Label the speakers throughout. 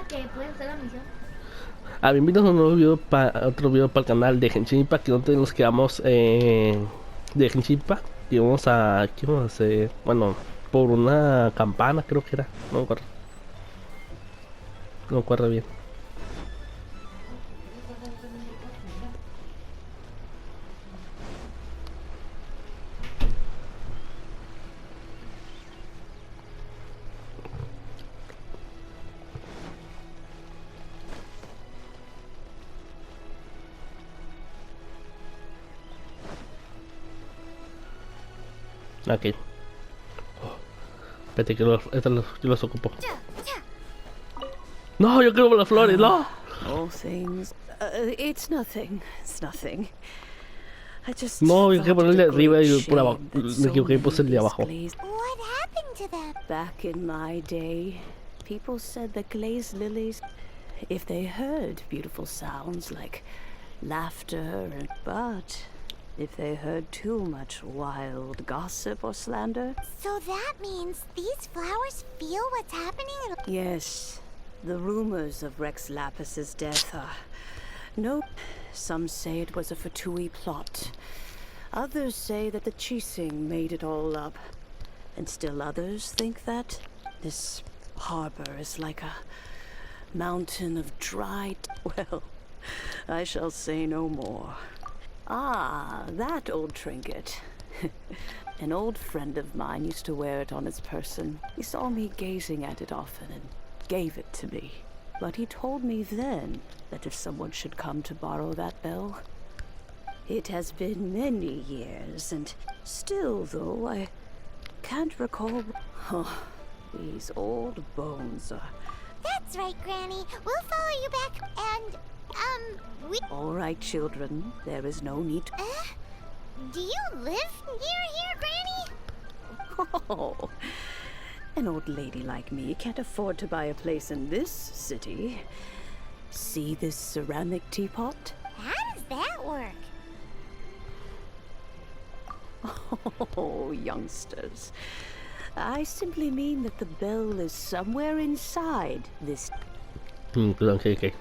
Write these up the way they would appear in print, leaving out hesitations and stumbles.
Speaker 1: que puedes hacer la misión.
Speaker 2: A mí invitas a un nuevo video otro video para el canal de Genshit, que donde nos quedamos de Genshit, y vamos a, ¿qué vamos a hacer? Bueno, por una campana creo que era, no me acuerdo, no me acuerdo bien. Ok. Espérate que yo los ocupo. No, yo quiero las flores, no.
Speaker 3: All things. It's nothing. It's nothing. I just
Speaker 2: No, yo quiero
Speaker 3: thought it
Speaker 2: ponerle
Speaker 3: a
Speaker 2: arriba
Speaker 3: great
Speaker 2: y por abajo.
Speaker 3: shame that
Speaker 2: Me
Speaker 3: so
Speaker 2: equivoqué y puse el de
Speaker 3: many
Speaker 2: abajo.
Speaker 3: glazed-
Speaker 1: What happened to them?
Speaker 3: Back in my day, people said that glazed lilies, if they heard beautiful sounds like laughter, but if they heard too much wild gossip or slander,
Speaker 1: So that means these flowers feel what's happening?
Speaker 3: yes, the rumors of Rex Lapis's death are... No, some say it was a Fatui plot. Others say that the Chising made it all up. And still others think that this harbor is like a mountain of dried... Well, I shall say no more. Ah, that old trinket. An old friend of mine used to wear it on his person. He saw me gazing at it often and gave it to me. But he told me then that if someone should come to borrow that bell... It has been many years, and still, though, I can't recall... Oh, these old bones are...
Speaker 1: That's right, Granny. We'll follow you back and, we...
Speaker 3: All right, children, there is no need to...
Speaker 1: Do you live near here, Granny?
Speaker 3: Oh, an old lady like me can't afford to buy a place in this city. See this ceramic teapot?
Speaker 1: How does that work?
Speaker 3: Oh, youngsters. I simply mean that the bell is somewhere inside this...
Speaker 2: Perdón, ¿qué?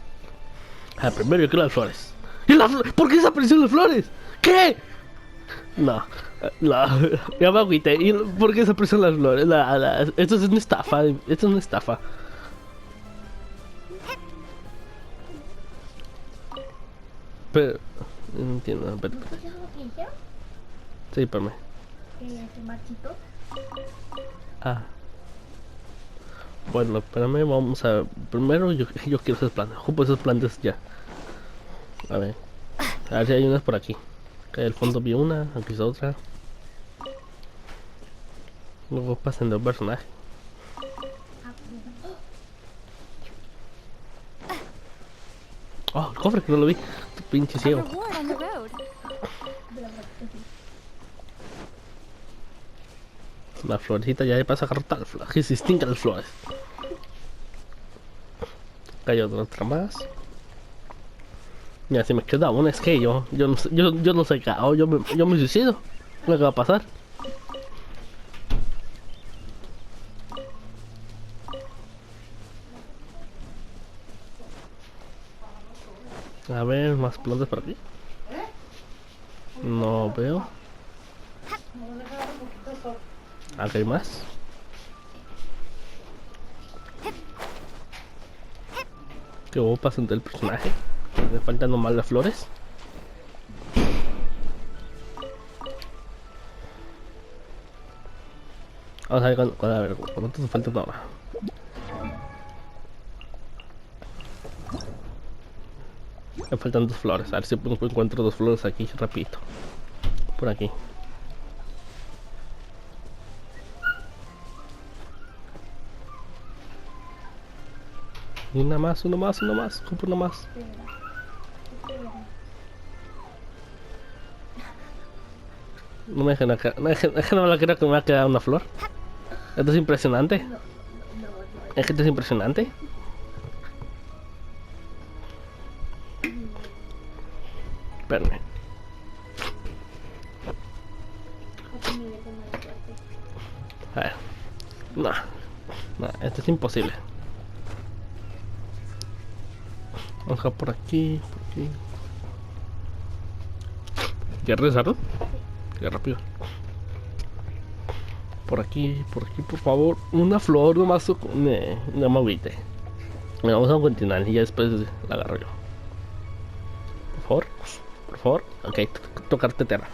Speaker 2: Ah, primero yo quiero las flores. ¿Y las flores? ¿Por qué desaparecieron las flores? ¿Qué? No, ya me agüité. ¿Y por qué desaparecieron las flores? Esto es una estafa, esto es una estafa. Pero, no entiendo, espérate.
Speaker 1: ¿Escuchas lo que dijeron?
Speaker 2: Sí, espérame.
Speaker 1: Que se marchitó.
Speaker 2: Ah. Bueno, espérame, vamos a... Primero yo quiero esas plantas. Ocupo esas plantas ya. A ver si hay unas por aquí. Acá al fondo vi una, aquí está otra. Luego pasan de un personaje. Oh, el cofre que no lo vi. Tu pinche ciego.
Speaker 1: Reward on the road.
Speaker 2: La florecita ya pasa a agarrar tal flor. Que se extingan las flores. Acá hay otra más. Mira, si me queda una es que yo no sé qué hago, yo me suicido. ¿Qué va a pasar? A ver, más plantas por aquí. No veo. Acá hay más. ¿Qué hubo pasando el personaje? Me faltan nomás las flores. Vamos a ver cuánto nos falta ahora. Me faltan 2 flores. A ver si encuentro 2 flores aquí rapidito. Por aquí. Y una más. Compro una más. No me dejen acá. No me la creo que me va a quedar una flor. Esto es impresionante. Es que esto es impresionante. Espérame. A ver. No, esto es imposible. Vamos a por aquí, por aquí. ¿Ya regresaron? Qué rápido. Por aquí, por favor. Una flor nomás. No me agüite. Bueno, vamos a continuar y ya después la agarro yo. Por favor. Por favor. Ok, tocarte tierra.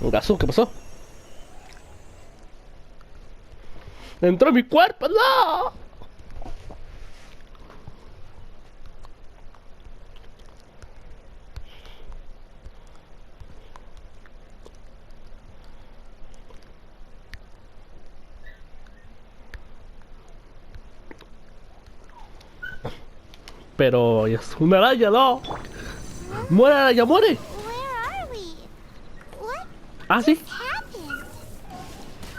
Speaker 2: Un gaso, ¿qué pasó? ¡Entró a mi cuerpo! ¡No! Pero es una araña, no. ¡Muere, araña, muere!
Speaker 1: Where are we? What
Speaker 2: Ah, sí.
Speaker 1: happened?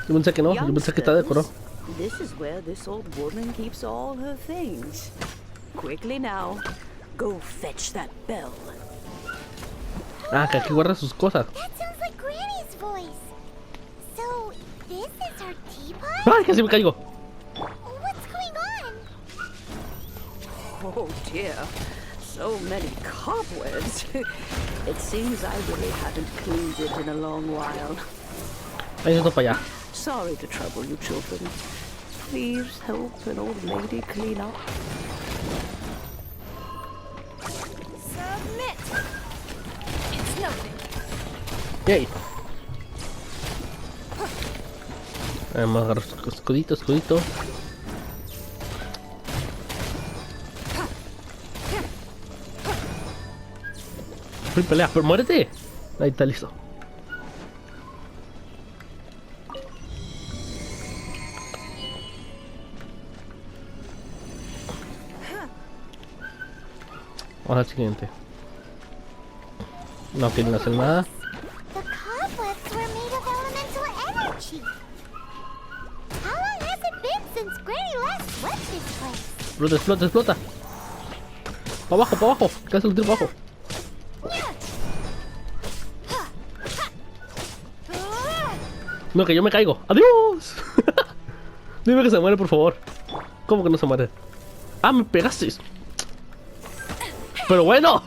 Speaker 2: Yo pensé que no, yo pensé que está decorado.
Speaker 3: This is where this old woman keeps all her things. Quickly now, go fetch that bell.
Speaker 2: Ah, que aquí guarda sus cosas.
Speaker 1: That sounds like Granny's voice. So, this is her teapot?
Speaker 2: ¡Ay, casi me caigo!
Speaker 1: What's going on?
Speaker 3: Oh dear, so many cobwebs. It seems I really haven't cleaned it in a long while.
Speaker 2: Ahí esto para allá.
Speaker 3: Sorry to trouble you children. Please help an old lady clean up.
Speaker 1: Submit. It's nothing.
Speaker 2: Yay. Vamos a agarrar escudito, escudito. Pelea, pero muérete. Ahí está listo. Vamos al siguiente. No quieren hacer nada.
Speaker 1: The cobwebs were made of elemental energy. How long has it been since Granny last swept this place?
Speaker 2: Explota, explota, explota. Para abajo, para abajo. ¿Qué hace el tiro para abajo? No, que yo me caigo. ¡Adiós! Dime que se muere, por favor. ¿Cómo que no se muere? Ah, me pegaste. Pero bueno.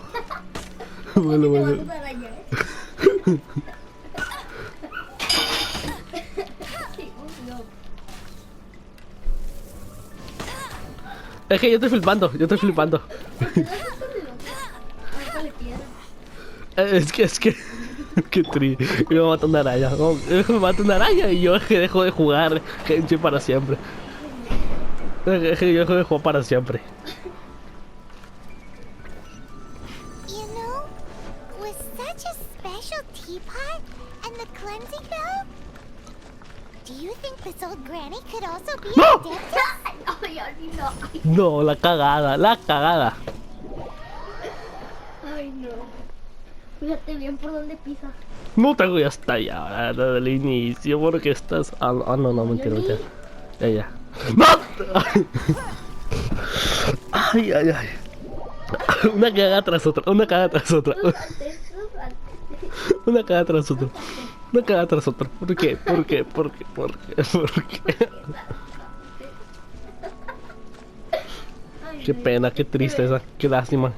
Speaker 2: Bueno, bueno. Es que yo estoy flipando, yo estoy flipando. Es que qué triste. Me mata una araña. No, me mata una araña y yo dejo de jugar Genshit para siempre. Yo dejo de jugar para siempre.
Speaker 1: You know, with such a special teapot and the cleansing bell, do you think this old Granny could also be
Speaker 2: ¡No!
Speaker 1: a dentist?
Speaker 2: No, la cagada, la cagada.
Speaker 4: Ay, no. Fíjate bien por dónde pisa.
Speaker 2: No tengo ya hasta allá, desde el inicio, porque estás. Ah, no, mentira, mentira. Ya. ¡No! Ay. Una cagada tras otra, una cagada tras otra. Una cagada tras otra. Una cagada tras otra. ¿Por qué? Qué pena, qué tristeza, qué lástima.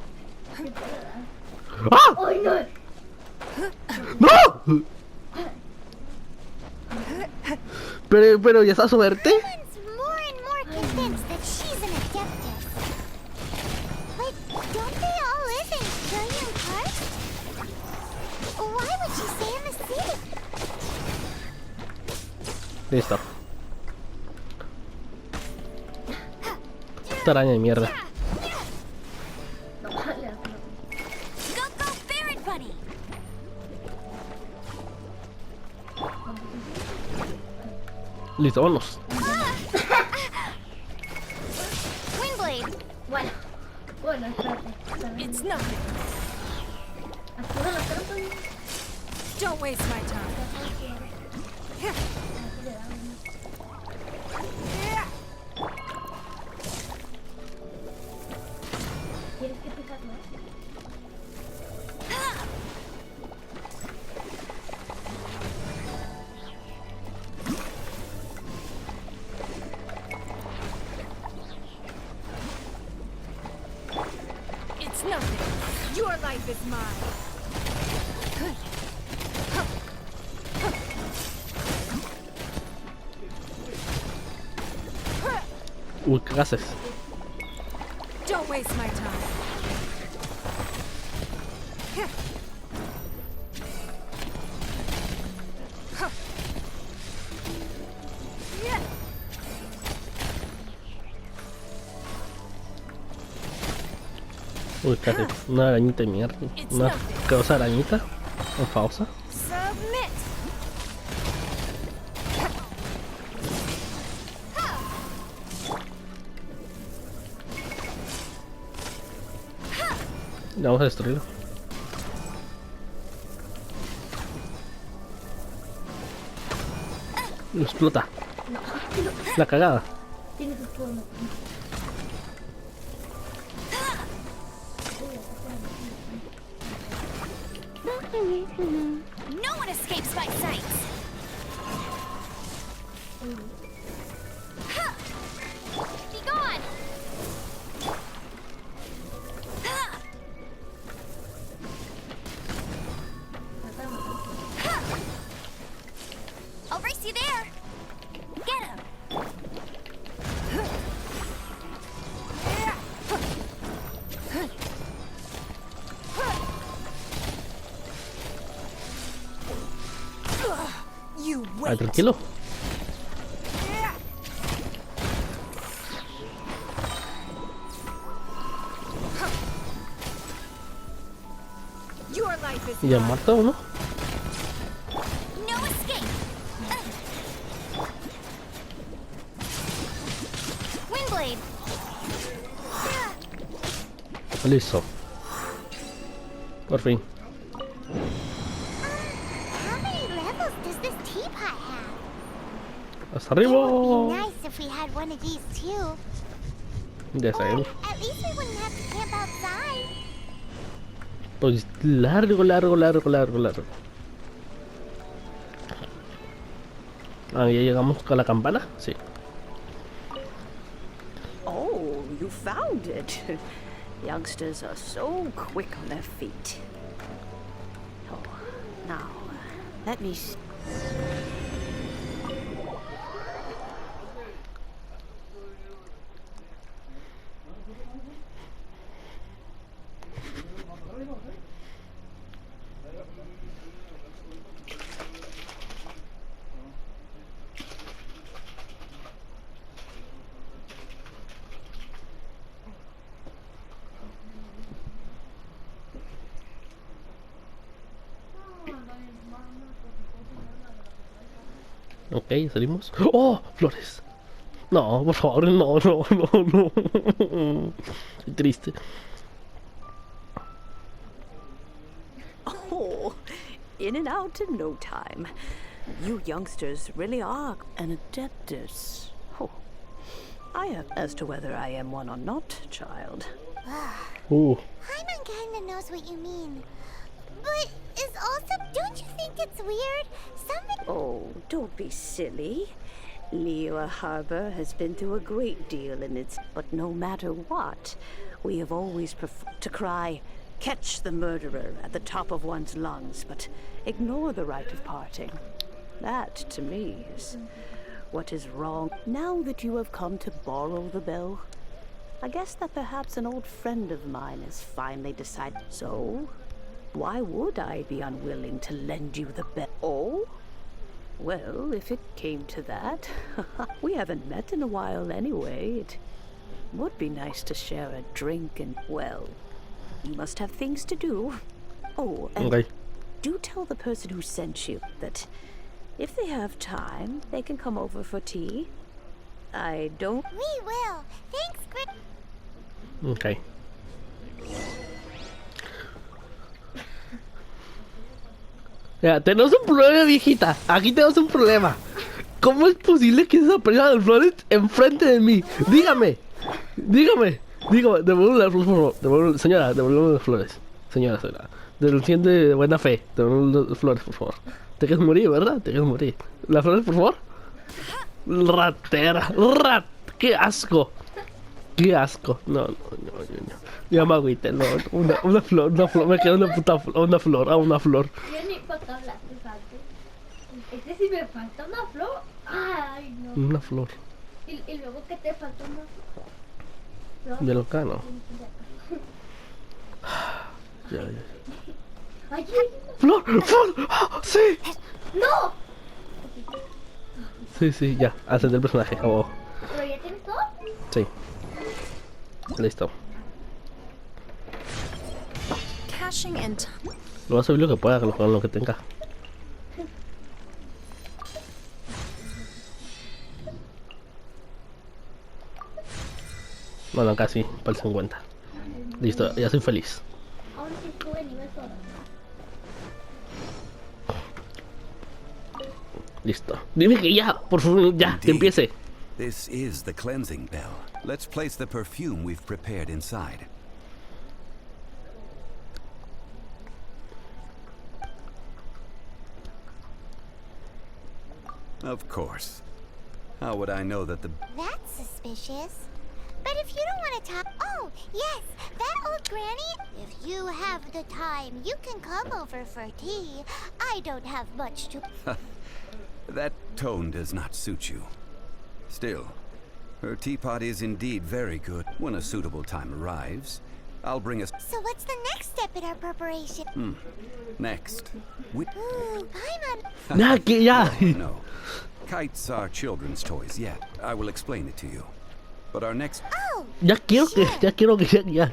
Speaker 2: ¡Ah!
Speaker 4: ¡Ay, no!
Speaker 2: ¡No! Pero ya está suerte.
Speaker 1: Everyone's more and more convinced that she's an adeptess. But don't they all live in trillion parts? Why would she stay in the city?
Speaker 2: Listo. Esta araña de mierda.
Speaker 1: Go, Ferret Bunny!
Speaker 2: Listo, vámonos.
Speaker 1: Windblade!
Speaker 4: Bueno, espérate.
Speaker 1: It's nothing.
Speaker 4: Activa la trampa.
Speaker 1: Don't waste my time.
Speaker 4: ¿Quieres que picarlo?
Speaker 3: life is mine.
Speaker 2: Uy, ¿qué haces?
Speaker 3: Don't waste my time.
Speaker 2: Uy, casi. Una arañita de mierda. Una cosa arañita. O falsa.
Speaker 3: Submit.
Speaker 2: Ya vamos a destruirlo. Explota. La cagada.
Speaker 4: Tiene su forma.
Speaker 1: No one escapes my sight. Be gone. I'll race you there. Get him.
Speaker 3: You
Speaker 2: Ay,
Speaker 3: wait.
Speaker 2: tranquilo.
Speaker 3: Your life is
Speaker 2: Y ya
Speaker 3: mine.
Speaker 2: muerto uno.
Speaker 1: No escape. Windblade.
Speaker 2: Listo. Por fin.
Speaker 1: How many levels does this teapot have?
Speaker 2: Hasta
Speaker 1: It
Speaker 2: arriba.
Speaker 1: would be nice if we had one of these too.
Speaker 2: Ya
Speaker 1: Or
Speaker 2: sabemos.
Speaker 1: at least we wouldn't have to camp outside.
Speaker 2: Pues largo, largo, largo, largo, largo. Ah, ya llegamos con la campana. Sí.
Speaker 3: Oh, you found it. Youngsters are so quick on their feet. Oh, now, let me see.
Speaker 2: Ok, salimos. ¡Oh! Flores. No, por favor, no, no, no, no. Qué triste.
Speaker 3: Oh, in and out in no time. You youngsters really are an adeptus. Oh, I am as to whether I am one or not, child.
Speaker 1: Hyman kinda knows what you mean. But is also, don't you think it's weird? Something.
Speaker 3: Oh, don't be silly. Leo Harbor has been through a great deal in its... But no matter what, we have always preferred to cry, catch the murderer at the top of one's lungs, but ignore the rite of parting. That, to me, is what is wrong. Now that you have come to borrow the bell, I guess that perhaps an old friend of mine has finally decided. So, why would I be unwilling to lend you the bell? Oh? Well, if it came to that, we haven't met in a while anyway. It would be nice to share a drink and, well, you must have things to do. Oh, and
Speaker 2: Ok.
Speaker 3: do tell the person who sent you that if they have time, they can come over for tea. I don't...
Speaker 1: We will. Thanks, Grit.
Speaker 2: Ok. Ya, tenemos un problema, viejita. Aquí tenemos un problema. ¿Cómo es posible que esa persona de flores enfrente de mí? Dígame. Dígame. Dígame. Devuelve las flores, por favor. Señora, devuelve las flores. Señora. Denunciante de buena fe. Devuelve las flores, por favor. Te quieres morir, ¿verdad? Te quieres morir. ¿Las flores, por favor? Ratera. ¡Qué asco! Qué asco. No. Ya me agüité, no. Una flor, me queda una puta una flor, una flor.
Speaker 4: Yo ni para qué hablaste, Santi. Este si me falta una flor. Ay, no.
Speaker 2: Una flor.
Speaker 4: Y luego que te falta una flor.
Speaker 2: De loca, no. Ya.
Speaker 4: Ay,
Speaker 2: ¡Flor! ¡Flor! ¡Ah, ¡sí!
Speaker 4: no.
Speaker 2: Sí, ya. Haces del personaje, acabó.
Speaker 4: ¿Pero ya tienes todo?
Speaker 2: Sí. Listo.
Speaker 3: Caching and
Speaker 2: Lo vas a subir lo que pueda con lo que tenga. Bueno, casi, para el 50. Listo, ya soy feliz.
Speaker 4: Ahora sí estuve en nivel todo.
Speaker 2: Listo. Dime que ya, por favor, ya, que empiece.
Speaker 5: This is the cleansing bell. Let's place the perfume we've prepared inside. Of course. How would I know that the...
Speaker 1: That's suspicious. But if you don't want to talk... Oh, yes, that old granny. If you have the time, you can come over for tea. I don't have much to...
Speaker 5: That tone does not suit you. Still, her teapot is indeed very good. When a suitable time arrives, I'll bring us...
Speaker 1: So what's the next step in our preparation?
Speaker 5: Next.
Speaker 1: Ooh, Paimon.
Speaker 2: Ya, que ya.
Speaker 5: No. Kites are children's toys yet. I will explain it to you. But our next...
Speaker 1: Oh,
Speaker 2: Ya quiero que, ya.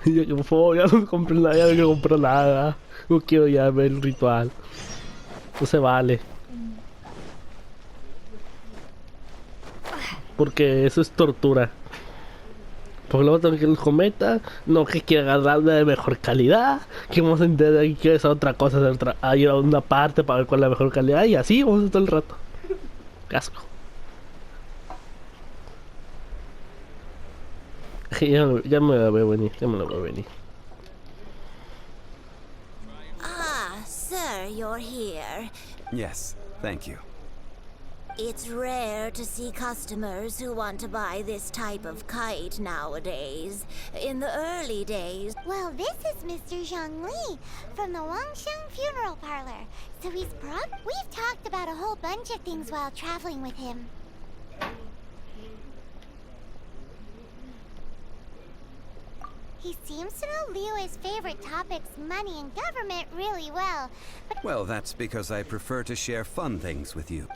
Speaker 2: Ya, por favor, ya no compré nada, ya no quiero comprar nada. No quiero ya ver el ritual. No se vale. Porque eso es tortura. Porque luego tengo que el cometa, no que quiera agarrar de mejor calidad, que vamos a entender aquí que es otra cosa, ir a una parte para ver cuál es la mejor calidad y así vamos a estar el rato. Casco. Ya me la veo venir,
Speaker 1: Ah, sir, you're here.
Speaker 5: Yes, thank you.
Speaker 1: It's rare to see customers who want to buy this type of kite nowadays. In the early days... Well, this is Mr. Zhang Li from the Wangsheng Funeral Parlor. So he's We've talked about a whole bunch of things while traveling with him. He seems to know Liyue's favorite topics, money and government, really well. But
Speaker 5: Well, that's because I prefer to share fun things with you.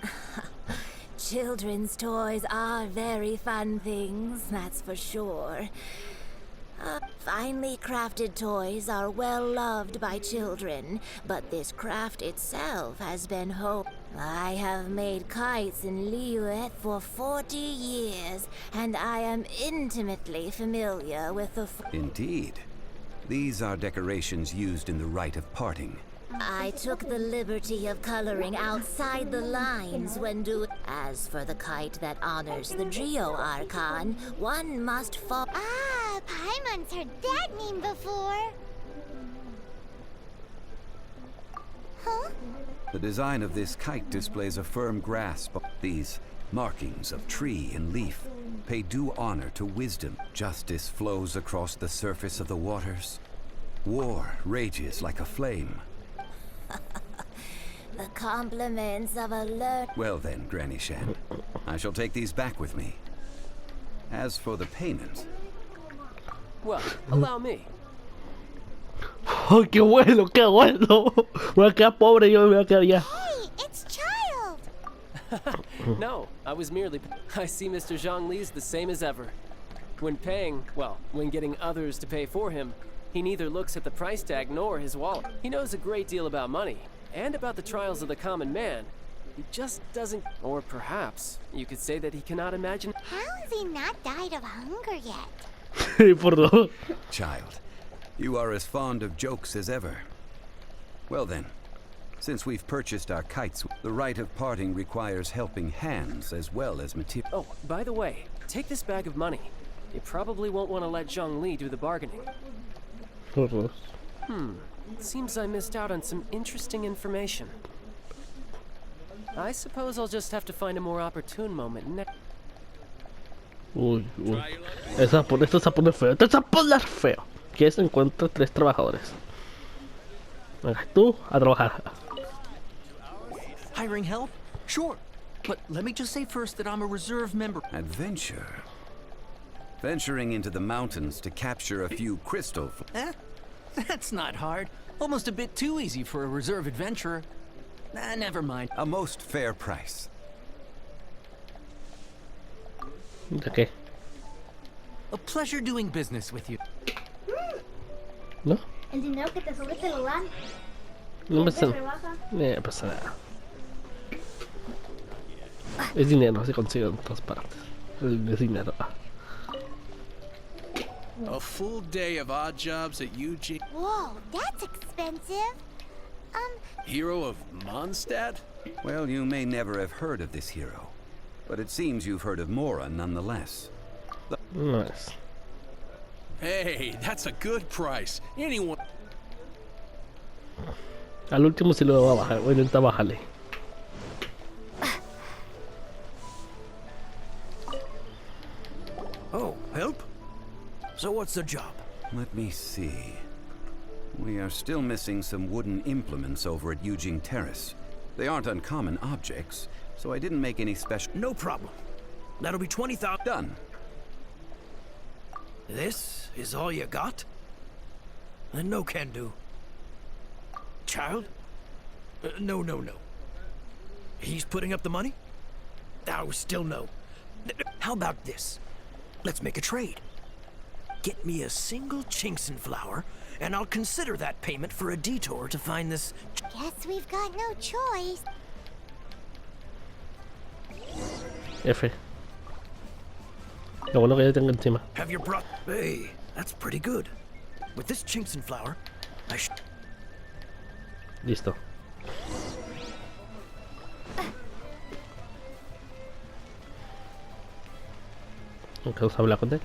Speaker 1: children's toys are very fun things, that's for sure. Finely crafted toys are well loved by children, but this craft itself has been I have made kites in Liyue for 40 years, and I am intimately familiar with the...
Speaker 5: Indeed. These are decorations used in the rite of parting.
Speaker 1: I took the liberty of coloring outside the lines when doing... As for the kite that honors the Geo Archon, one must fall... Ah, Paimon's heard that name before. Huh?
Speaker 5: The design of this kite displays a firm grasp of these markings of tree and leaf. Pay due honor to wisdom. Justice flows across the surface of the waters. War rages like a flame.
Speaker 1: The compliments of a
Speaker 5: Well then, Granny Shan, I shall take these back with me. As for the payment...
Speaker 6: Well, allow me.
Speaker 2: ¡Oh, qué bueno, qué bueno! Voy a quedar pobre, yo me voy a quedar ya.
Speaker 1: Hey, it's Child!
Speaker 6: No, I was merely... I see Mr. Zhang Li's the same as ever. When paying, well, when getting others to pay for him, he neither looks at the price tag nor his wallet. He knows a great deal about money, and about the trials of the common man. He just doesn't... Or perhaps, you could say that he cannot imagine...
Speaker 1: How has he not died of hunger yet?
Speaker 2: Por dos.
Speaker 5: Child, you are as fond of jokes as ever. Well then, since we've purchased our kites, the rite of parting requires helping hands as well as material.
Speaker 6: Oh, by the way, take this bag of money. You probably won't want to let Zhang Li do the bargaining.
Speaker 2: Por dos.
Speaker 6: It seems I missed out on some interesting information. I suppose I'll just have to find a more opportune moment next.
Speaker 2: Uy, uy. Esto se pone feo. Esto se pone feo. Que se encuentra 3 trabajadores. Venga, tú a trabajar.
Speaker 7: Hiring help? Sure. But let me just say first that I'm a reserve member.
Speaker 5: Adventure. Venturing into the mountains to capture a few crystal.
Speaker 7: That's not hard. Almost a bit too easy for a reserve adventurer. Never mind.
Speaker 5: A most fair price.
Speaker 2: ¿De qué?
Speaker 7: A pleasure doing business with you.
Speaker 2: ¿No?
Speaker 4: El dinero que te sobre te lo dan.
Speaker 2: No me
Speaker 4: Te
Speaker 2: pasa,
Speaker 4: rebaja.
Speaker 2: pasa nada. Es dinero, se consigue en todas partes. Es dinero.
Speaker 8: A full day of odd jobs at Eugene.
Speaker 1: Whoa, that's expensive.
Speaker 8: Hero of Mondstadt?
Speaker 5: Well, you may never have heard of this hero, but it seems you've heard of Mora nonetheless.
Speaker 2: Nice.
Speaker 8: Hey, that's a good price. Anyone.
Speaker 2: Al último sí lo voy a bajar. Voy a intentar bajarle.
Speaker 7: Oh, help? So what's the job?
Speaker 5: Let me see. We are still missing some wooden implements over at Eugene Terrace. They aren't uncommon objects, so I didn't make any special.
Speaker 7: No problem. That'll be 20,000.
Speaker 5: Done.
Speaker 7: This is all you got? Then no can do. Child? No. He's putting up the money? Oh, still no. How about this? Let's make a trade. Get me a single Chinkson flower, and I'll consider that payment for a detour to find this.
Speaker 1: Guess we've got no choice.
Speaker 2: F. Lo bueno que ya tengo encima.
Speaker 7: Have your brought. Hey, that's pretty good. With this Chinkson flower, I should.
Speaker 2: Listo. Vamos a hablar con él.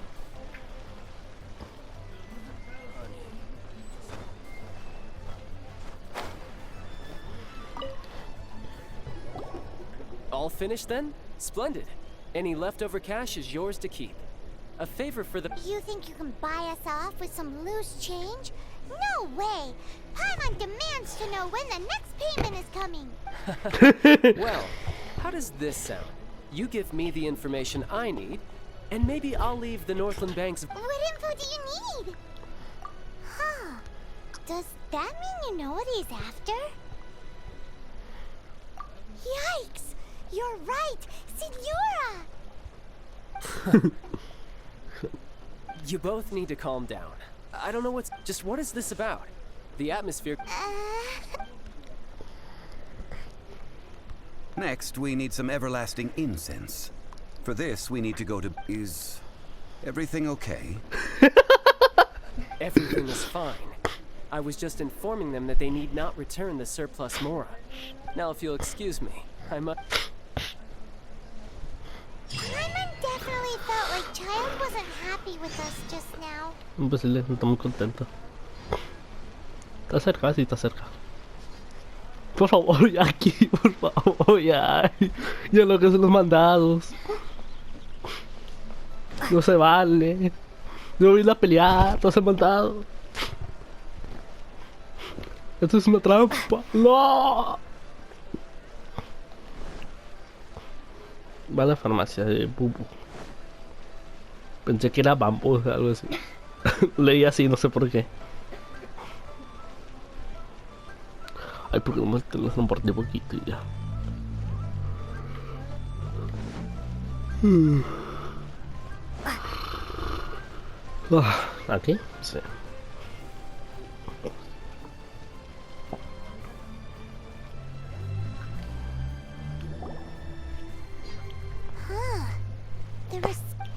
Speaker 6: All finished then? Splendid. Any leftover cash is yours to keep. A favor for the...
Speaker 1: You think you can buy us off with some loose change? No way! Paimon demands to know when the next payment is coming.
Speaker 6: Well, how does this sound? You give me the information I need, and maybe I'll leave the Northland Banks...
Speaker 1: What info do you need? Huh. Does that mean you know what he's after? Yikes! You're right! Signora!
Speaker 6: You both need to calm down. I don't know what's... Just what is this about? The atmosphere...
Speaker 5: Next, we need some everlasting incense. For this, we need to go to... Is everything okay?
Speaker 6: Everything is fine. I was just informing them that they need not return the surplus Mora. Now, if you'll excuse me, I must...
Speaker 1: Paimon definitely felt like Child wasn't happy with us just now.
Speaker 2: Pues él está muy contento. Está cerca, sí, está cerca. Por favor, ya aquí, por favor, ya. Ya lo que son los mandados. No se vale. Yo voy a pelear, no se mandado. Esto es una trampa. ¡No! Va a la farmacia de Bubu. Pensé que era bambú o algo así. Leí así, no sé por qué. Ay, porque no me transporté poquito y ya. ¿Aquí? Sí.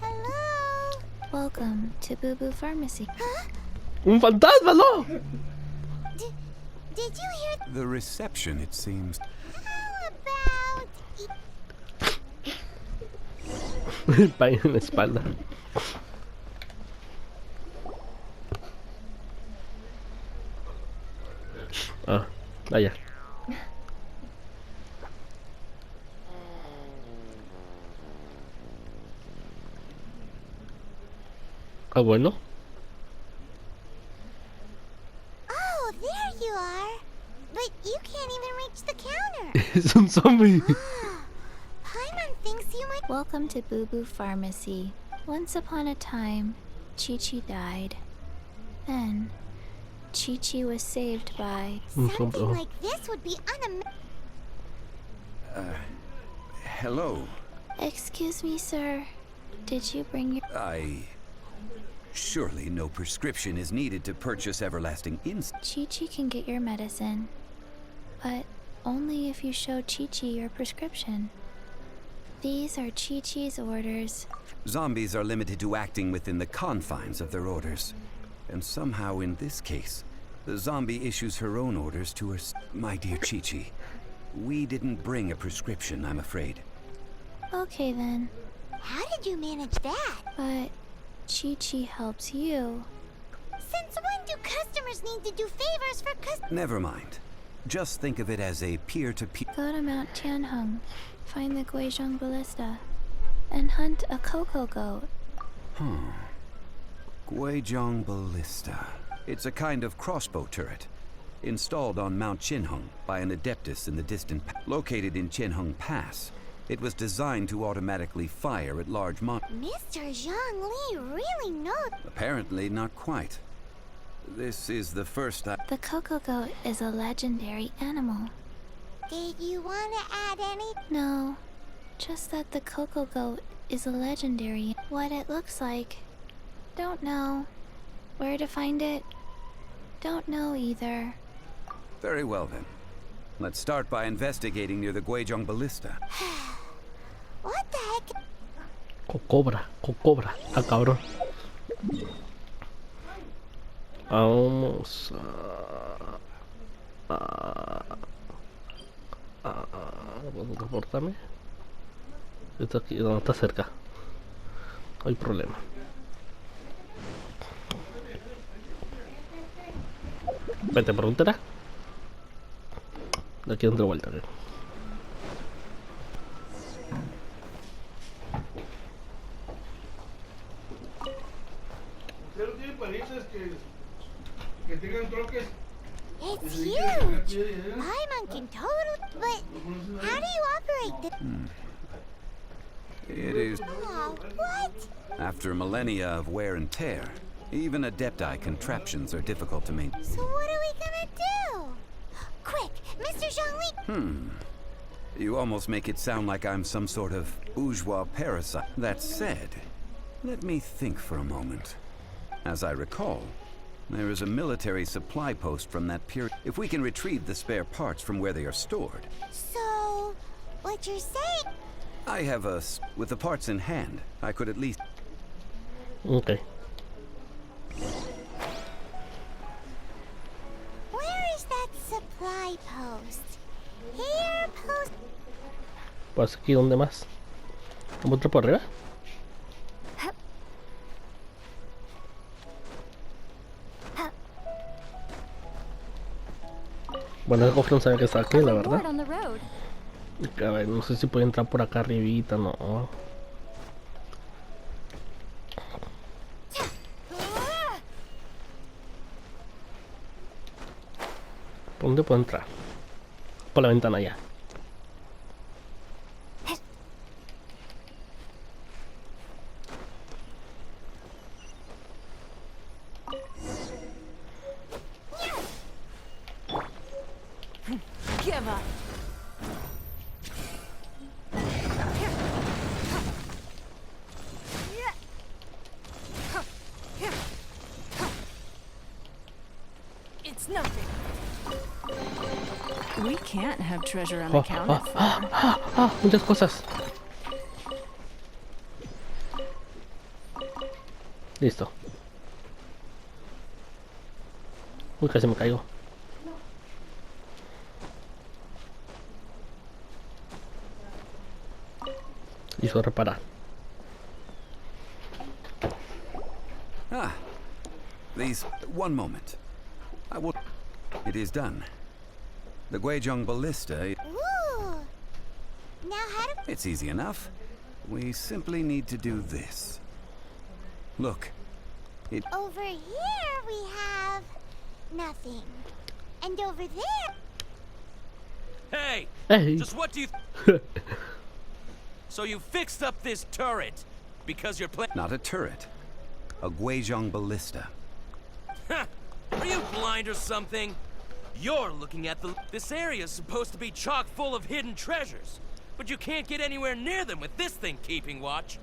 Speaker 1: Hello?
Speaker 9: Welcome to Boo Boo Pharmacy.
Speaker 2: ¡Un fantasma, no!
Speaker 1: Did you hear?
Speaker 5: The reception, it seems.
Speaker 1: How about...
Speaker 2: Pain en la espalda. Ah, allá. Ah, bueno.
Speaker 1: Oh, there you are. But you can't even reach the counter.
Speaker 2: Es un zombie.
Speaker 1: Paimon thinks you might.
Speaker 9: Welcome to Boo Boo Pharmacy. Once upon a time, Chi-Chi died. Then, Chi-Chi was saved by...
Speaker 1: Something like this would be
Speaker 5: Hello.
Speaker 9: Excuse me, sir. Did you bring your...
Speaker 5: Surely no prescription is needed to purchase everlasting instant.
Speaker 9: Chi-Chi can get your medicine. But only if you show Chi-Chi your prescription. These are Chi-Chi's orders.
Speaker 5: Zombies are limited to acting within the confines of their orders. And somehow in this case, the zombie issues her own orders to her... My dear Chi-Chi, we didn't bring a prescription, I'm afraid.
Speaker 9: Okay then.
Speaker 1: How did you manage that?
Speaker 9: But Chi-Chi helps you.
Speaker 1: Since when do customers need to do favors for customers?
Speaker 5: Never mind. Just think of it as a peer-to-peer...
Speaker 9: Go to Mount Tianheng, find the Guizhong Ballista, and hunt a cocoa goat.
Speaker 5: Guizhong Ballista. It's a kind of crossbow turret, installed on Mount Tianheng by an adeptus in the distant... Located in Tianheng Pass, it was designed to automatically fire at large
Speaker 1: Mr. Zhang Li really knows.
Speaker 5: Apparently not quite. This is the first
Speaker 9: The cocoa goat is a legendary animal.
Speaker 1: Did you want to add any?
Speaker 9: No, just that the cocoa goat is a legendary. What it looks like, don't know. Where to find it, don't know either.
Speaker 5: Very well then. Let's start by investigating near the Guizhong Ballista.
Speaker 1: What the heck?
Speaker 2: Cobra. Ah, cabrón. Vamos a transportarme. Está aquí, no, está cerca. No hay problema. Vete, preguntará. De aquí dentro vuelta.
Speaker 1: It's huge. Paimon can totally. But how do you operate this?
Speaker 5: It is...
Speaker 1: Oh, what?
Speaker 5: After millennia of wear and tear, even Adepti contraptions are difficult to maintain.
Speaker 1: So what are we gonna do? Quick, Mr. Zhang Li.
Speaker 5: You almost make it sound like I'm some sort of bourgeois parasite. That said, let me think for a moment. As I recall, there is a military supply post from that period. If we can retrieve the spare parts from where they are stored.
Speaker 1: So, what you're saying?
Speaker 5: I have with the parts in hand, I could at least...
Speaker 2: Okay.
Speaker 1: Where is that supply post? Here, post.
Speaker 2: Pues aquí, ¿dónde más? ¿Vamos otro por arriba? Bueno, el cofre no sabía que está aquí, la verdad. A ver, no sé si puede entrar por acá arribita, no. ¿Por dónde puedo entrar? Por la ventana ya.
Speaker 3: Give up. It's nothing. We can't have treasure unaccounted for.
Speaker 2: Muchas cosas. Listo. Uy, casi me caigo. Hizo reparar.
Speaker 5: These... One moment. I will... It is done. The Guizhong Ballista...
Speaker 1: Ooh. Now how do...
Speaker 5: It's easy enough. We simply need to do this. Look,
Speaker 1: Over here we have nothing. And over there.
Speaker 7: Hey!
Speaker 2: Hey.
Speaker 7: Just what do you... So you fixed up this turret because you're playing...
Speaker 5: Not a turret. A Guizhong ballista.
Speaker 7: Are you blind or something? You're looking at the... This area is supposed to be chock full of hidden treasures. But you can't get anywhere near them with this thing keeping watch.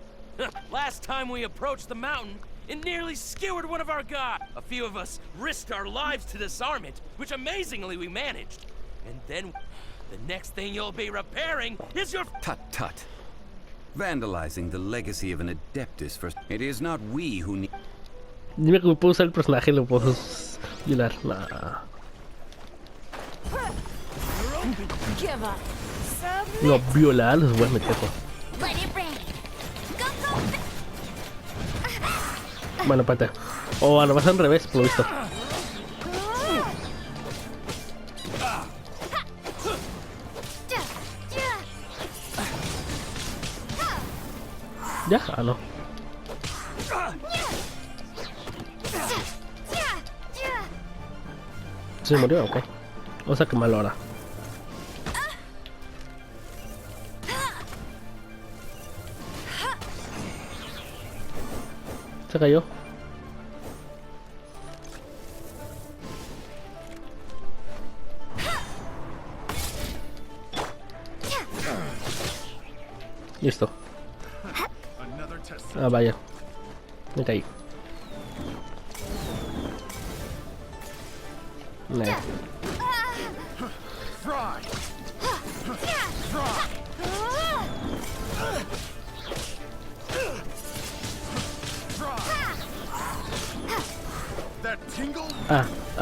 Speaker 7: Last time we approached the mountain, it nearly skewered one of our guys. A few of us risked our lives to disarm it, which amazingly we managed. And then, the next thing you'll be repairing is your...
Speaker 5: Tut tut. Vandalizing the legacy of an Adeptus for... It is not we who need...
Speaker 2: Dime que me puedo usar el personaje y lo puedo violar. Nah. No, violar los voy a meter.
Speaker 1: Let it rain. Go, go.
Speaker 2: Bueno, espérate. O ahora vas al revés, por lo visto. ¿Ya? Ah, no. ¿Se murió? Ok. Vamos a quemarlo ahora. Se cayó. Listo. Ah, vaya. Me caí. Nah.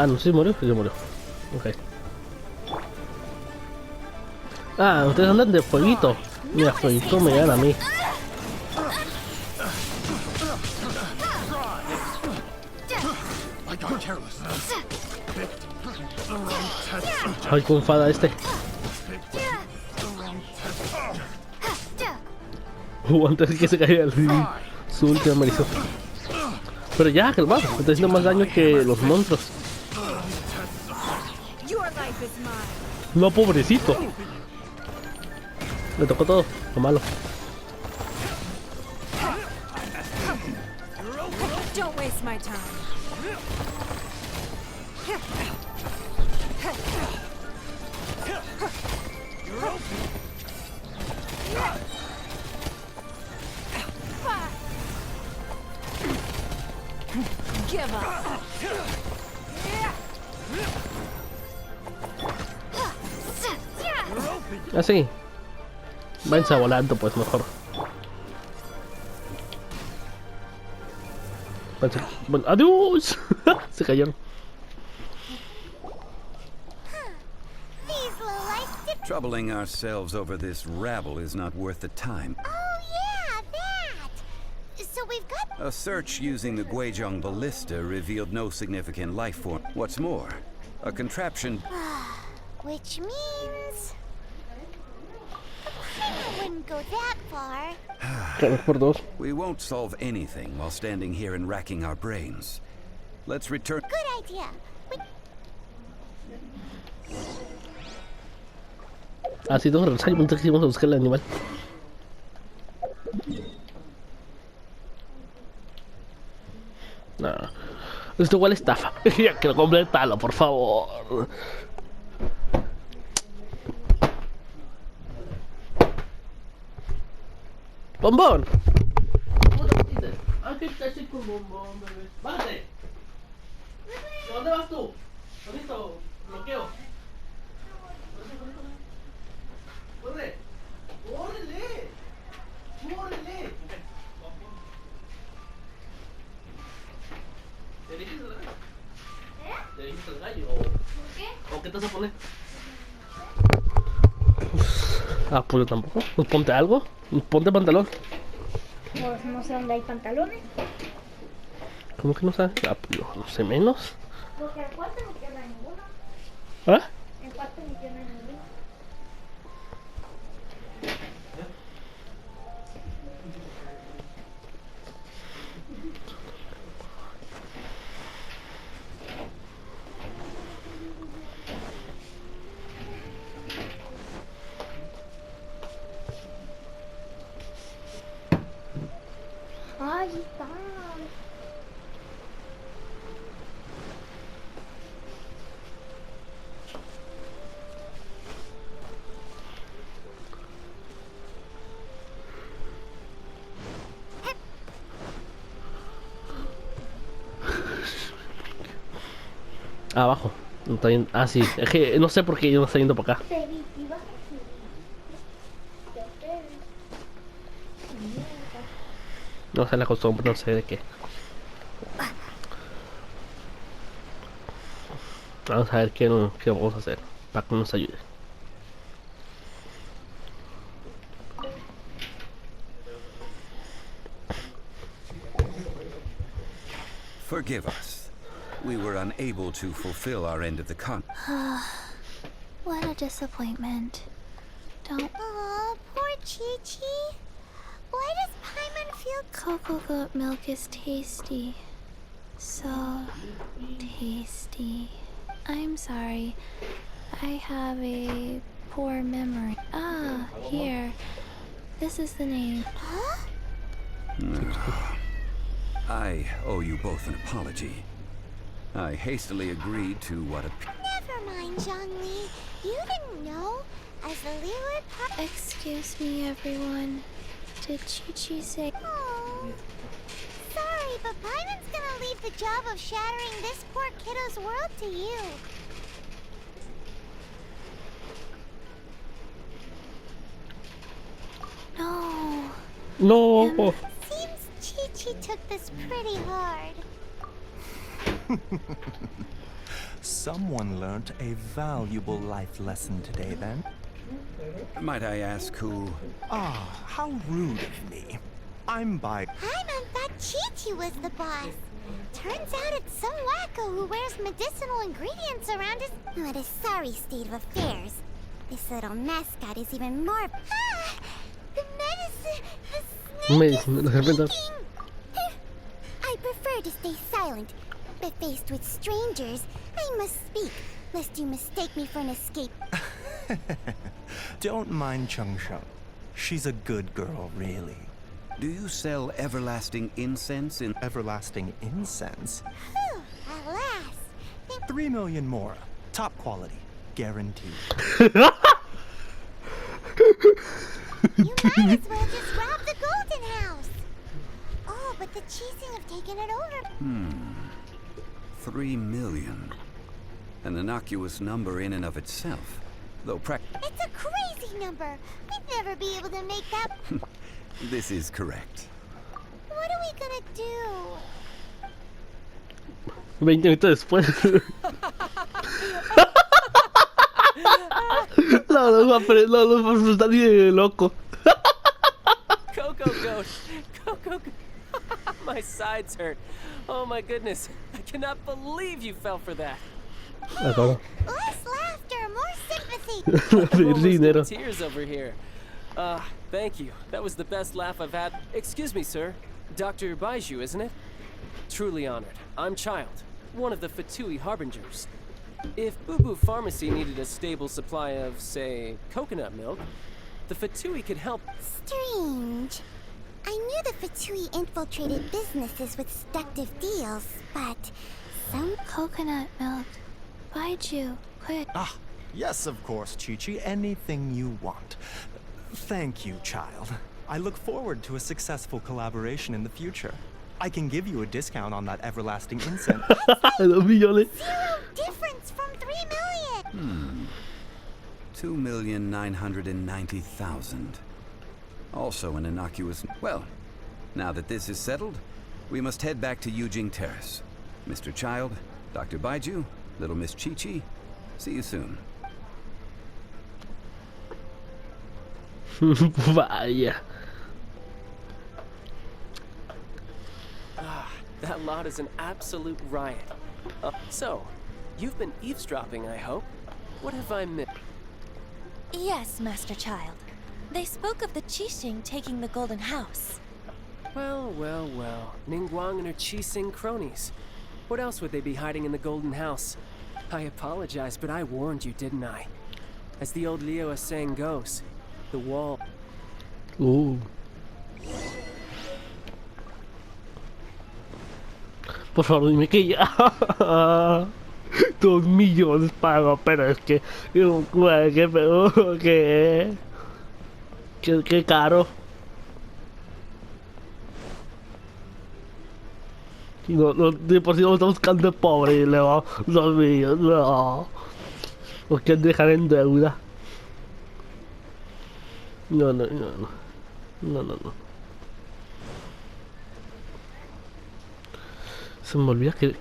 Speaker 2: No, sí murió, sí murió. Ok. Ustedes andan de fueguito. Mira, fueguito me dan a mí. Ay, cómo enfada este. Antes de que se caiga su última marizo. Pero ya, calmado, está haciendo más daño que los monstruos. No, pobrecito. Le tocó todo, lo malo.
Speaker 3: Don't waste my time. Give up.
Speaker 2: Así. Váyanse volando, pues mejor. Bueno, adiós. Se cayeron.
Speaker 5: Troubling ourselves over this rabble is not worth the time.
Speaker 1: Oh yeah, that. So we've got...
Speaker 5: A search using the Guizhong ballista revealed no significant life form. What's more, a contraption...
Speaker 1: Which means... I wouldn't go that far.
Speaker 5: We won't solve anything while standing here and racking our brains. Let's return...
Speaker 1: Good idea.
Speaker 2: Así tengo que regresar y pensé que íbamos a buscar el animal. No. Esto igual estafa. Ya quiero completarlo, por favor. ¡Bombón! ¿Qué estás con bombón, bebé? ¡Bájate! ¿Dónde vas tú? Bonito, bloqueo. ¡Corre! ¡Córrele! ¡Córrele! ¿Te eliges el gallo? ¿Te eliges el gallo? ¿Por qué? ¿O qué te vas a poner? Pues yo tampoco. Pues ponte algo. Ponte pantalón.
Speaker 4: Pues no sé dónde hay pantalones.
Speaker 2: ¿Cómo que no sabes? Pues yo no sé menos.
Speaker 4: Porque al cuarto no queda ninguno.
Speaker 2: ¿Ah?
Speaker 4: En cuarto no queda ninguno. Ahí está.
Speaker 2: Abajo. No está yendo- Ah, sí. Es que no sé por qué yo no está yendo para acá. No sé la costumbre, no sé de qué. Vamos a ver qué vamos a hacer para que nos ayude.
Speaker 5: Forgive us. We were unable to fulfill our end of the
Speaker 9: What a disappointment. Don't.
Speaker 1: Oh, poor Chi-Chi. Why does Paimon feel
Speaker 9: Cocoa goat milk is tasty. So tasty. I'm sorry. I have a poor memory. Ah, here. This is the name.
Speaker 1: Huh?
Speaker 5: I owe you both an apology. I hastily agreed to what
Speaker 1: Never mind, Zhongli. You didn't know. As the leeward part.
Speaker 9: Excuse me, everyone. Did Chi-Chi say?
Speaker 1: Oh. Sorry, but Paimon's gonna leave the job of shattering this poor kiddo's world to you.
Speaker 9: No.
Speaker 2: No.
Speaker 1: Seems Chi-Chi took this pretty hard.
Speaker 10: Someone learnt a valuable life lesson today, then.
Speaker 5: Might I ask who?
Speaker 10: Ah, how rude of me. I'm by.
Speaker 1: Paimon thought Chi-Chi was the boss. Turns out it's some wacko who wears medicinal ingredients around his... What a sorry state of affairs. This little mascot is even more... Ah! The medicine... The snake is speaking! I prefer to stay silent, but faced with strangers, I must speak, lest you mistake me for an escape.
Speaker 10: Don't mind Chung Sheng. She's a good girl, really.
Speaker 5: Do you sell everlasting incense in...
Speaker 10: Everlasting incense?
Speaker 1: Whew, alas.
Speaker 10: 3 million more. Top quality. Guaranteed.
Speaker 1: You might as well just rob the Golden House. Oh, but the Cheesing have taken it over.
Speaker 5: 3 million. An innocuous number in and of itself. Though
Speaker 1: It's a crazy number. We'd never be able to make that.
Speaker 5: this is correct.
Speaker 1: What are we gonna do?
Speaker 2: 20 minutos después. No, los va a asustar ni de loco.
Speaker 6: Coco goat. Coco goat. My sides hurt. Oh my goodness. I cannot believe you fell for that.
Speaker 2: Acá.
Speaker 1: Less laughter, more sympathy.
Speaker 6: I'm almost in
Speaker 2: Dinero.
Speaker 6: tears over here. Thank you. That was the best laugh I've had. Excuse me, sir. Dr. Baiju, isn't it? Truly honored. I'm Child, one of the Fatui Harbingers. If Boo Boo Pharmacy needed a stable supply of, say, coconut milk, the Fatui could help.
Speaker 1: Strange. I knew the Fatui infiltrated businesses with seductive deals, but some
Speaker 9: Coconut milk. Baiju, quick.
Speaker 10: Ah, yes, of course, Chi-Chi. Anything you want. Thank you, child. I look forward to a successful collaboration in the future. I can give you a discount on that everlasting incense.
Speaker 2: 2 millones.
Speaker 1: zero difference from 3 million.
Speaker 5: 2,990,000. Also an innocuous... Well, now that this is settled, we must head back to Yujing Terrace. Mr. Child, Dr. Baiju, little Miss Chi-Chi, see you soon.
Speaker 2: Vaya.
Speaker 6: That lot is an absolute riot. So, you've been eavesdropping, I hope. What have I missed?
Speaker 11: Yes, Master Child. They spoke of the Qixing taking the Golden House.
Speaker 6: Well, well, well. Ningguang and her Qixing cronies. What else would they be hiding in the Golden House? I apologize, but I warned you, didn't I? As the old Liu saying goes, the wall...
Speaker 2: Por favor, dime que ya. 2 millones pago, pero es que. Güey, qué feo, qué caro. Y no, de por sí no está buscando pobre y luego 2 millones. No. ¿Por qué dejar en deuda? No. Se me olvida que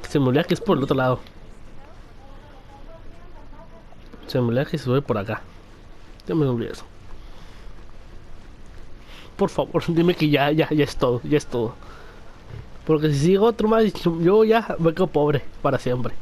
Speaker 2: es por el otro lado. Se me olvida que se sube por acá. Ya me olvidé eso. Por favor, dime que ya es todo, ya es todo. Porque si sigo otro más, yo ya me quedo pobre para siempre.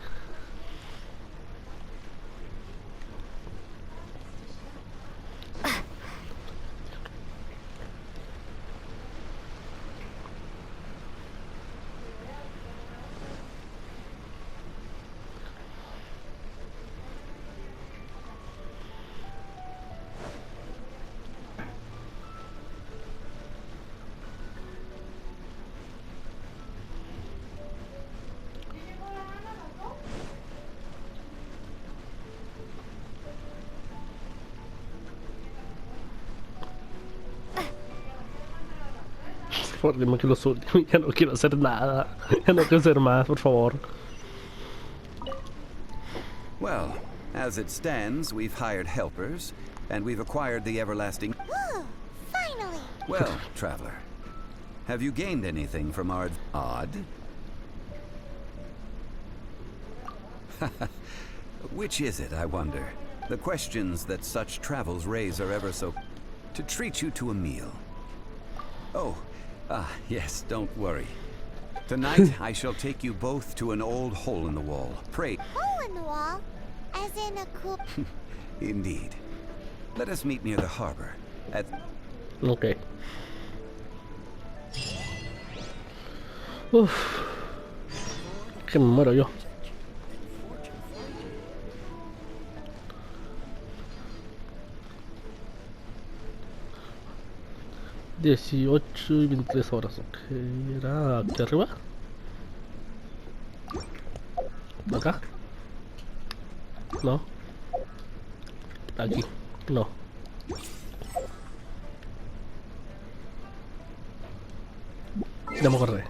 Speaker 2: Por favor, dime que los últimos. Ya no quiero hacer nada. Ya no quiero hacer más, por favor.
Speaker 5: Well, as it stands, we've hired helpers, and we've acquired the everlasting...
Speaker 1: Ooh, finally!
Speaker 5: Well, traveler, have you gained anything from our... odd? Which is it, I wonder? The questions that such travels raise are ever so... To treat you to a meal. Oh, yes, don't worry. Tonight, I shall take you both to an old hole in the wall. Pray...
Speaker 1: Hole in the wall? As in a cool...
Speaker 5: Indeed. Let us meet near the harbor. At...
Speaker 2: Ok. Uf. Que me muero yo. $18 y 23 horas. Ok, ¿era aquí arriba? ¿Acá? No. Aquí. No. Ya me acordé.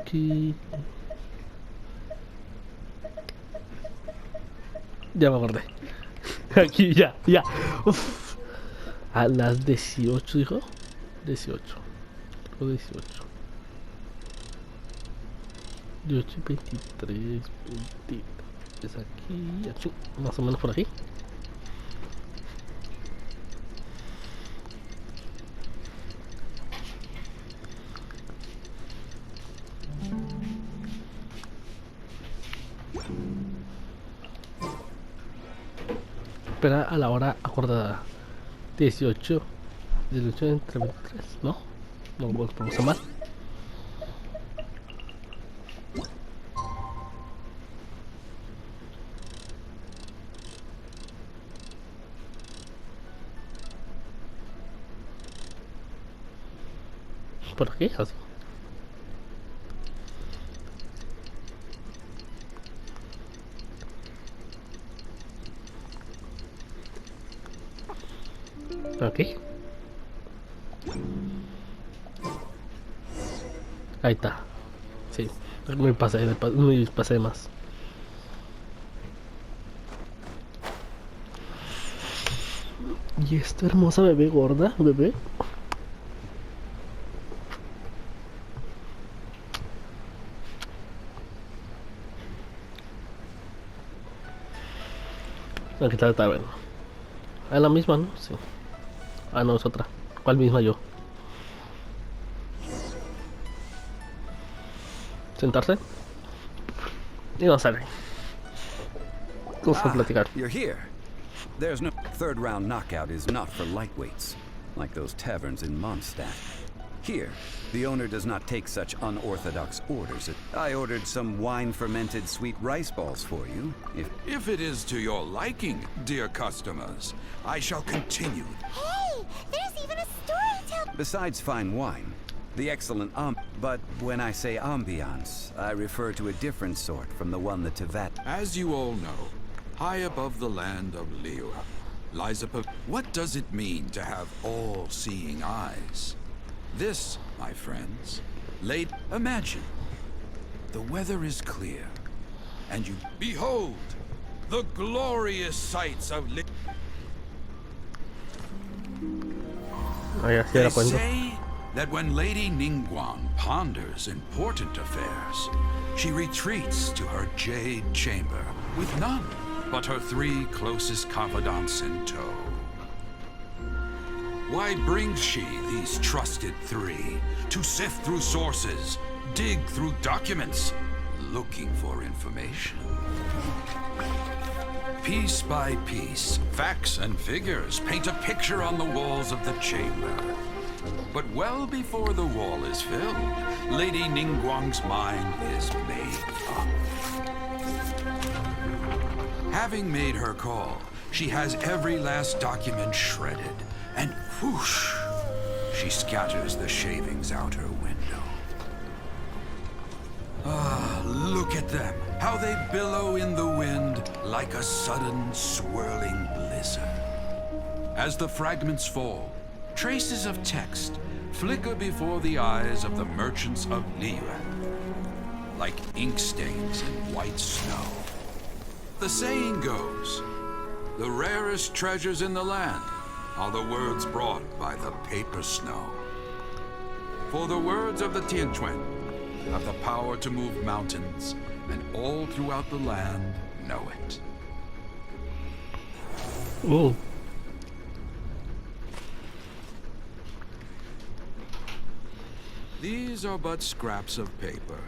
Speaker 2: Aquí. Ya me acordé. Aquí, ya. Uf. A las 18, dijo. 18. O 18. 18 y 23. 23 aquí. Más o menos por aquí. Espera a la hora acordada. 18 entre 23, ¿no? No vamos a mal. ¿Por aquí? Así. Ok. Ahí está. Sí. Me pasé más. ¿Y esta hermosa bebé gorda? ¿Bebé? Aquí está bien. Es la misma, ¿no? Sí. Ah, no, es otra. ¿Cuál misma yo? Sentarse. Y no sale. Vamos a platicar.
Speaker 5: You're here. There's no... Third round knockout is not for lightweights, like those taverns in Mondstadt. Here, the owner does not take such unorthodox orders. I ordered some wine-fermented sweet rice balls for you.
Speaker 8: If it is to your liking, dear customers, I shall continue.
Speaker 1: Hey, there's even a story to...
Speaker 5: Besides fine wine, The excellent but when I say ambiance, I refer to a different sort from the one the Tevat.
Speaker 8: As you all know, high above the land of Liyue lies a What does it mean to have all-seeing eyes? This, my friends, imagine. The weather is clear, and you behold the glorious sights of
Speaker 2: Ahí así
Speaker 8: They
Speaker 2: era cuento.
Speaker 8: say that when Lady Ningguang ponders important affairs, she retreats to her jade chamber with none but her 3 closest confidants in tow. Why brings she these trusted 3 to sift through sources, dig through documents, looking for information? Piece by piece, facts and figures paint a picture on the walls of the chamber. But well before the wall is filled, Lady Ningguang's mind is made up. Having made her call, she has every last document shredded, and whoosh, she scatters the shavings out her window. Ah, look at them, how they billow in the wind like a sudden swirling blizzard. As the fragments fall, traces of text flicker before the eyes of the merchants of Liyue, like ink stains in white snow. The saying goes, the rarest treasures in the land are the words brought by the paper snow. For the words of the Tianquan have the power to move mountains, and all throughout the land know it.
Speaker 2: Oh.
Speaker 8: These are but scraps of paper,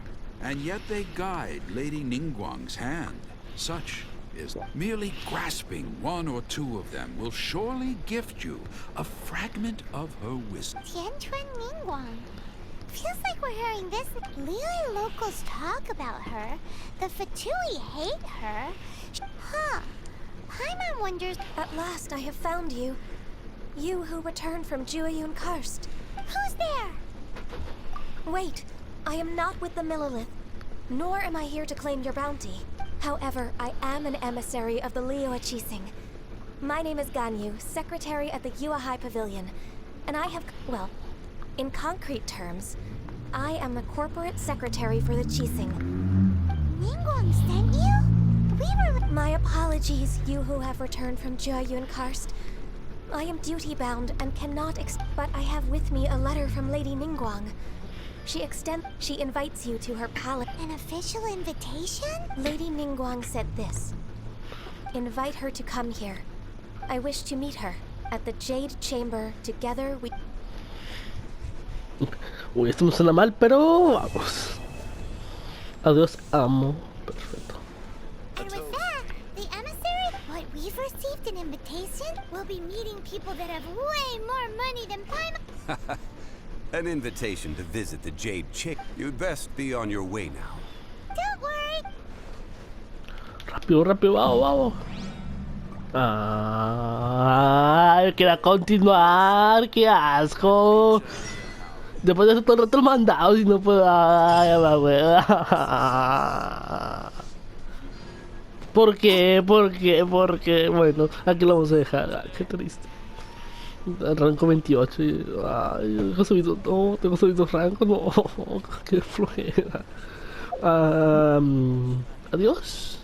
Speaker 8: and yet they guide Lady Ningguang's hand. Such is merely grasping 1 or 2 of them will surely gift you a fragment of her wisdom.
Speaker 1: Tianquan Ningguang. Feels like we're hearing this. Liyue locals talk about her. The Fatui hate her. Huh. Paimon wonders.
Speaker 11: At last I have found you. You who returned from Jueyun Karst.
Speaker 1: Who's there?
Speaker 11: Wait, I am not with the Millelith, nor am I here to claim your bounty. However, I am an emissary of the Liyue Qixing. My name is Ganyu, secretary at the Yue High Pavilion, and I have, well, in concrete terms, I am the corporate secretary for the Qixing.
Speaker 1: Ningguang sent you? We were...
Speaker 11: My apologies, you who have returned from Jueyun Karst. I am duty-bound and cannot but I have with me a letter from Lady Ningguang. She invites you to her palace.
Speaker 1: An official invitation?
Speaker 11: Lady Ningguang said this. Invite her to come here. I wish to meet her at the Jade Chamber. Together we...
Speaker 2: Uy, esto me suena mal, pero vamos. Adiós, amo. Perfecto.
Speaker 1: And with that, the emissary, what we've received an invitation, we'll be meeting people that have way more money than Paimon.
Speaker 5: An invitation to visit the Jade Chick. You'd best be on your way now.
Speaker 1: Don't worry.
Speaker 2: Rápido, rápido, vamos, vamos. Ah, quiero continuar, qué asco. Después de eso todo el rato mandado, si no puedo. Ay, ya me acuerdo. ¿Por qué? ¿Por qué? ¿Por qué? Bueno, aquí lo vamos a dejar. Ay, qué triste. Rango 28 y... Ay, tengo subido... No, tengo subido rango, no. Qué flojera. Adiós.